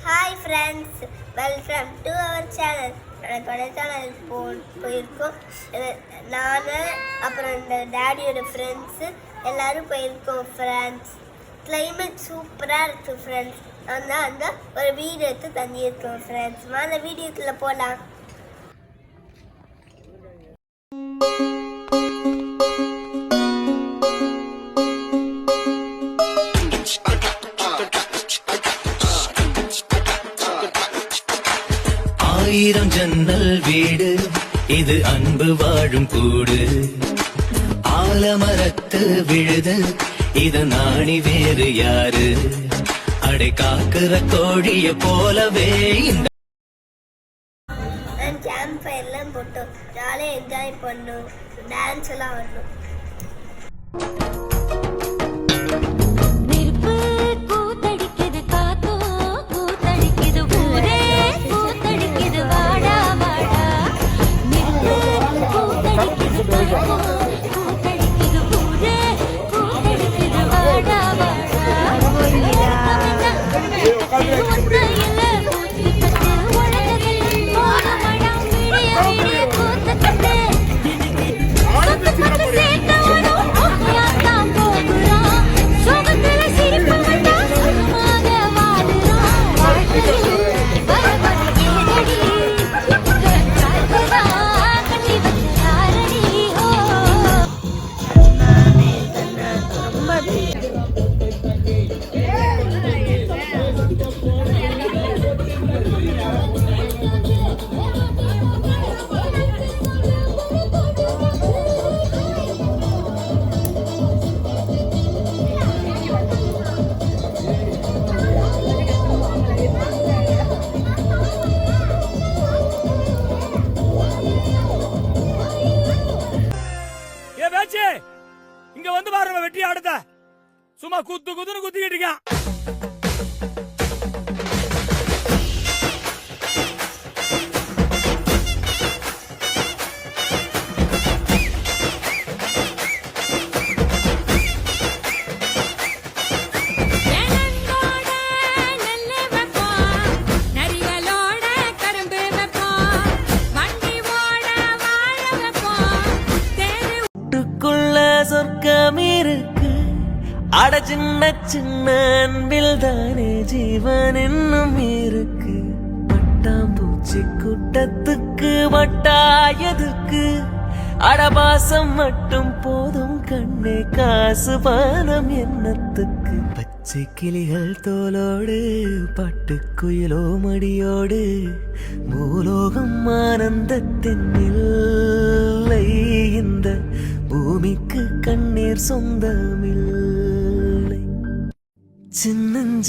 Hi friends, welcome to our channel. Kodaikanal போயிருக்கோம். நான் அப்புறம் இந்த டேடியோட ஃப்ரெண்ட்ஸு எல்லோரும் போயிருக்கோம் ஃப்ரெண்ட்ஸ். கிளைமேட் சூப்பராக இருக்குது ஃப்ரெண்ட்ஸ். அங்கே ஒரு வீடு எடுத்து தங்கியிருக்கோம் ஃப்ரெண்ட்ஸ். அந்த வீடியோக்குள்ளே போகலாம். ஆயிரம் ஜன்னல் வீடு இது, அன்பு வாழும் கூடு. ஆலமரத்து விழுது இது, நாணி வேறு யாரு? அடை காக்குற கோழிய போலவே இந்த கேம்ப் ஃபயர்லாம் போட்டோம். ஜாலியாக என்ஜாய் பண்ணோம். டான்ஸ் எல்லாம் வரணும். இங்க வந்து பாருங்க, வெற்றி ஆடுத சும்மா குத்து குத்துன்னு குத்திக்கிட்டு இருக்கான். சொர்க்கம் இருக்கு, அட சின்ன சின்ன அன்பில் தானே ஜீவன் இன்னும் இருக்கு. பட்டாம்பூச்சி கூட்டத்துக்கு வட்டாயதுக்கு, அடபாசம் மட்டும் போதும் கண்ணே, காசு பானம் எண்ணத்துக்கு. பச்சை கிளிகள் தோலோடு, பட்டுக்குயிலோ மடியோடு, பூலோகம் ஆனந்தத்தின் இல்லை. இந்த பூமிக்கு கண்ணீர் சொந்தமில்லை. சின்னஞ்சிறு